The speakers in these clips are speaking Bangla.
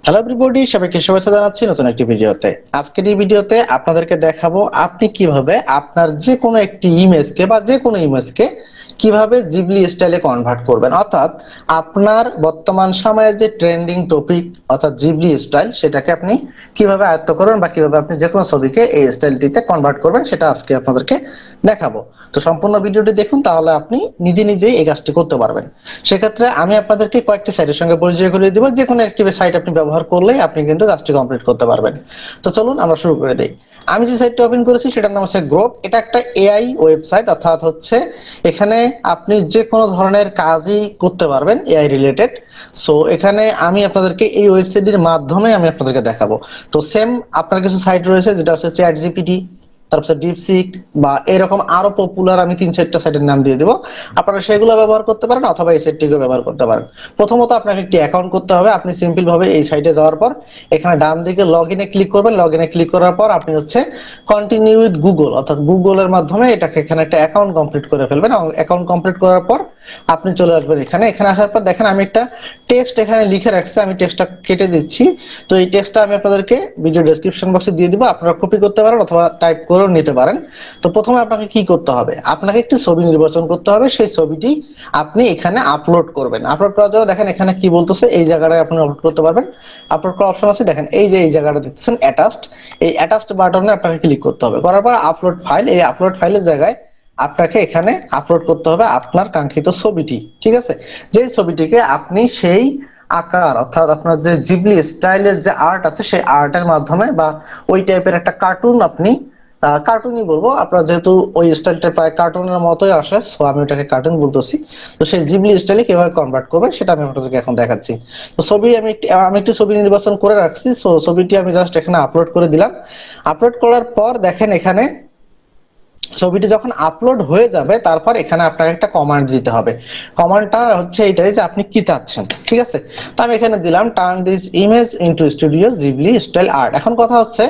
হ্যালো এভরিবডি, সবাইকে শুভেচ্ছা জানাচ্ছি নতুন একটি ভিডিওতে। আজকের এই ভিডিওতে আপনাদেরকে দেখাবো আপনি কিভাবে আপনার যে কোনো একটি ইমেজকে বা যে কোনো ইমেজকে কিভাবে জিবলি স্টাইলে কনভার্ট করবেন, অর্থাৎ আপনার বর্তমান সময়ের যে ট্রেন্ডিং টপিক অর্থাৎ জিবলি স্টাইল সেটাকে আপনি কিভাবে আয়ত্ত করবেন বা কিভাবে আপনি যে কোনো ছবিকে এই স্টাইলটিতে কনভার্ট করবেন সেটা আজকে আপনাদেরকে দেখাবো। তো সম্পূর্ণ ভিডিওটি দেখুন, তাহলে আপনি নিজে নিজেই এই কাজটি করতে পারবেন। সেক্ষেত্রে আমি আপনাদেরকে কয়েকটি সাইটের সঙ্গে পরিচয় করিয়ে দিব, যে কোনো একটি সাইট আপনি ব্যবহার করলেই আপনি কিন্তু কাজটি কমপ্লিট করতে পারবেন। তো চলুন আমরা শুরু করে দেই। আমি যে সাইটটি ওপেন করেছি সেটার নাম হচ্ছে গ্রোক। এটা একটা এআই ওয়েবসাইট, অর্থাৎ হচ্ছে এখানে আপনি যে কোনো ধরনের কাজই করতে পারবেন এআই রিলেটেড। সো এখানে আমি আপনাদেরকে এই ওয়েবসাইটের মাধ্যমে আমি আপনাদেরকে দেখাবো। তো সেম আপনার কিছু সাইট রয়েছে যেটা হচ্ছে চ্যাট জিপিটি, তারপর ডিপসিক বা এরকম আরো পপুলার আমি 3-4টা সাইটের নাম দিয়ে দেবো। আপনারা সেগুলো ব্যবহার করতে পারেন অথবা এই সাইটটিকে ব্যবহার করতে পারেন। প্রথমত আপনাকে একটি অ্যাকাউন্ট করতে হবে। আপনি সিম্পল ভাবে এই সাইটে যাওয়ার পর এখানে ডান দিকে লগ ইনে ক্লিক করবেন। লগ ইনে ক্লিক করার পর আপনি হচ্ছে কন্টিনিউ উইথ গুগল অর্থাৎ গুগলের মাধ্যমে এটাকে এখানে একটা অ্যাকাউন্ট কমপ্লিট করে ফেলবেন। এবং অ্যাকাউন্ট কমপ্লিট করার পর আপনি চলে আসবেন এখানে। এখানে আসার পর দেখেন আমি একটা টেক্সট এখানে লিখে রাখছি, আমি টেক্সটটা কেটে দিচ্ছি। তো এই টেক্সটটা আমি আপনাদেরকে ভিডিও ডেসক্রিপশন বক্সে দিয়ে দিব, আপনারা কপি করতে পারেন অথবা টাইপ করেও নিতে পারেন। তো প্রথমে আপনাকে কি করতে হবে, আপনাকে একটি ছবি নির্বাচন করতে হবে। সেই ছবিটি আপনি এখানে আপলোড করবেন। আপলোড করার জন্য দেখেন এখানে কি বলতেছে, এই জায়গাটায় আপনি আপলোড করতে পারবেন। আপলোড করার অপশন আছে, দেখেন এই যে এই জায়গাটা দেখতেছেন অ্যাটাচড, এই অ্যাটাচড বাটনে আপনাকে ক্লিক করতে হবে। করার পর আপলোড ফাইল, এই আপলোড ফাইলের জায়গায় আপনাকে এখানে আপলোড করতে হবে আপনার কাঙ্ক্ষিত ছবিটি। ঠিক আছে, যেই ছবিটিকে আপনি সেই আকার অর্থাৎ আপনার যে জিবলি স্টাইলের যে আর্ট আছে সেই আর্টের মাধ্যমে বা ওই টাইপের একটা কার্টুন আপনি কার্টুনই বলবো, আপনার যেহেতু ওই স্টাইলটা প্রায় কার্টুনের মতোই আসে, সো আমি ওটাকে কার্টুন বলতেছি। তো সেই জিবলি স্টাইলে কিভাবে কনভার্ট করবেন সেটা আমি আপনাদেরকে এখন দেখাচ্ছি। তো ছবি আমি একটু ছবি নির্বাচন করে রাখছি। সো ছবিটি আমি জাস্ট এখানে আপলোড করে দিলাম। আপলোড করার পর দেখেন এখানে ছবিটি যখন আপলোড হয়ে যাবে তারপর এখানে আপনাকে একটা কমান্ড দিতে হবে। কমান্ডটা হচ্ছে এইটাই যে আপনি কি চাচ্ছেন। ঠিক আছে, তো আমি এখানে দিলাম turn this image into studio Ghibli style art. এখন কথা হচ্ছে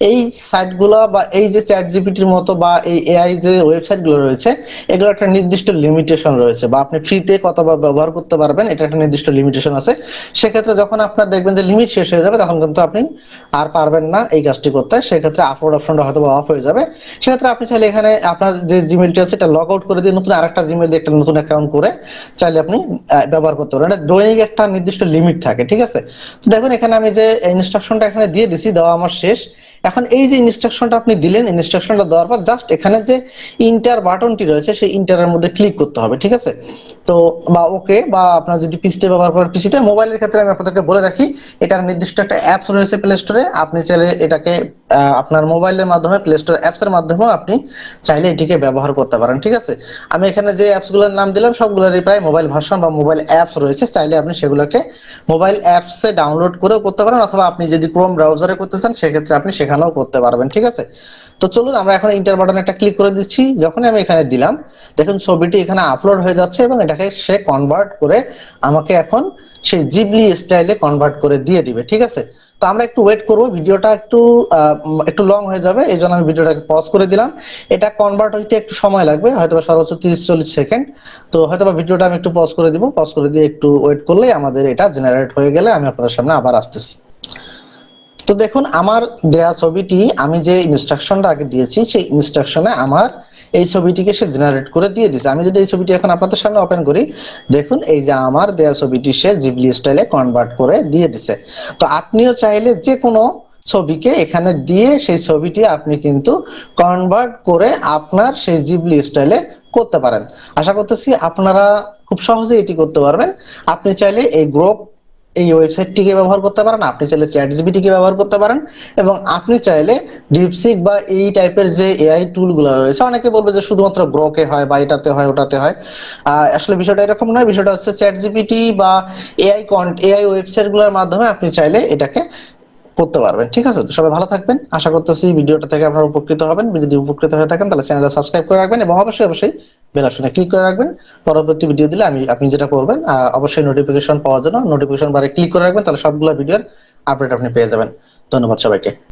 এই সাইটগুলো বা এই যে চ্যাট জিপিটির মতো বা এই এআই যে ওয়েবসাইটগুলো রয়েছে এগুলো একটা নির্দিষ্ট লিমিটেশন রয়েছে, বা আপনি ফ্রিতে কতবার ব্যবহার করতে পারবেন এটা একটা নির্দিষ্ট লিমিটেশন আছে। সেক্ষেত্রে যখন আপনার দেখবেন যে লিমিট শেষ হয়ে যাবে তখন কিন্তু আপনি আর পারবেন না এই কাজটি করতে। সেক্ষেত্রে আপলোড অপশনটা হয়তো অফ হয়ে যাবে। সেক্ষেত্রে আপনি চাইলে এখানে আপনার যে জিমেলটি আছে এটা লগ আউট করে দিয়ে নতুন আরেকটা জিমেল দিয়ে একটা নতুন অ্যাকাউন্ট করে চাইলে আপনি ব্যবহার করতে পারেন। এটা দৈনিক একটা নির্দিষ্ট লিমিট থাকে। ঠিক আছে, তো দেখুন এখানে আমি যে ইনস্ট্রাকশনটা এখানে দিয়ে দিছি, দেওয়া আমার শেষ। এখন এই যে ইনস্ট্রাকশনটা আপনি দিলেন, ইনস্ট্রাকশনটা দেওয়ার পর জাস্ট এখানে যে ইন্টার বাটনটি রয়েছে সেই ইন্টারের মধ্যে ক্লিক করতে হবে। ঠিক আছে, তো বা ওকে, বা আপনার যদি পিসিতে ব্যবহার করেন পিসিতে, মোবাইলের ক্ষেত্রে আমি আপনাদেরকে বলে রাখি এটার নির্দিষ্ট একটা অ্যাপস রয়েছে প্লে স্টোরে। আপনি চাইলে এটাকে আপনার মোবাইলের মাধ্যমে প্লে স্টোর অ্যাপস এর মাধ্যমেও আপনি চাইলে এটিকে ব্যবহার করতে পারেন। ঠিক আছে, আমি এখানে যে অ্যাপসগুলোর নাম দিলাম সবগুলোরই প্রায় মোবাইল ভার্সন বা মোবাইল অ্যাপস রয়েছে। চাইলে আপনি সেগুলোকে মোবাইল অ্যাপসে ডাউনলোড করেও করতে পারেন, অথবা আপনি যদি ক্রোম ব্রাউজারে করতে চান সেক্ষেত্রে আপনি সেখানেও করতে পারবেন। ঠিক আছে, তো চলুন আমরা এখন ইন্টার বাটনে একটা ক্লিক করে দিচ্ছি। যখনই আমি এখানে দিলাম দেখুন ছবিটি এখানে আপলোড হয়ে যাচ্ছে এবং এটাকে সে কনভার্ট করে আমাকে এখন সেই জিবলি স্টাইলে কনভার্ট করে দিয়ে দিবে। ঠিক আছে, তো আমরা একটু ওয়েট করব, ভিডিওটা একটু লং হয়ে যাবে, এই জন্য আমি ভিডিওটাকে পজ করে দিলাম। এটা কনভার্ট হইতে একটু সময় লাগবে, হয়তো সর্বোচ্চ 30-40 সেকেন্ড। তো হয়তো ভিডিওটা আমি একটু পজ করে দিব, পজ করে দিয়ে একটু ওয়েট করলেই আমাদের এটা জেনারেট হয়ে গেলে আমি আপনাদের সামনে আবার আসতেছি। তো দেখুন আমার দেয়া ছবিটি আমি যে ইনস্ট্রাকশনটা আগে দিয়েছি সেই ইনস্ট্রাকশনে আমার এই ছবিটিকে সে জেনারেট করে দিয়ে দিছে। আমি যদি এই ছবিটি এখন আপনাদের সামনে ওপেন করি, দেখুন এই যে আমার দেয়া ছবিটি সে জিবলি স্টাইলে কনভার্ট করে দিয়ে দিছে। তো আপনিও চাইলে যে কোনো ছবিকে এখানে দিয়ে সেই ছবিটি আপনি কিন্তু কনভার্ট করে আপনার সেই জিবলি স্টাইলে করতে পারেন। আশা করতেছি আপনারা খুব সহজেই এটি করতে পারবেন। আপনি চাইলে এই গ্রুপ এই ওয়েবসাইটটিকে ব্যবহার করতে পারেন, আপনি চাইলে চ্যাট জিপিটিকে ব্যবহার করতে পারেন, এবং আপনি চাইলে ডিপসিক বা এই টাইপের যে এআই টুলগুলো রয়েছে, অনেকে বলবে যে শুধুমাত্র গ্রোকে হয় বা এটাতে হয় ওটাতে হয়। আসলে বিষয়টা এরকম নয়। বিষয়টা হচ্ছে চ্যাট জিপিটি বা এআই ওয়েবসাইটগুলোর মাধ্যমে আপনি চাইলে এটাকে করতে পারবেন। ঠিক আছে, তো সবাই ভালো থাকবেন। আশা করতেছি ভিডিওটা থেকে আপনারা উপকৃত হবেন। যদি উপকৃত হয়ে থাকেন তাহলে চ্যানেলটা সাবস্ক্রাইব করে রাখবেন এবং অবশ্যই বেল আইকনে ক্লিক করে রাখবেন। পরবর্তী ভিডিও দিলে আপনি যেটা করবেন অবশ্যই নোটিফিকেশন পাওয়ার জন্য নোটিফিকেশন বারে ক্লিক করে রাখবেন, তাহলে সবগুলো ভিডিওর আপডেট আপনি পেয়ে যাবেন। ধন্যবাদ সবাইকে।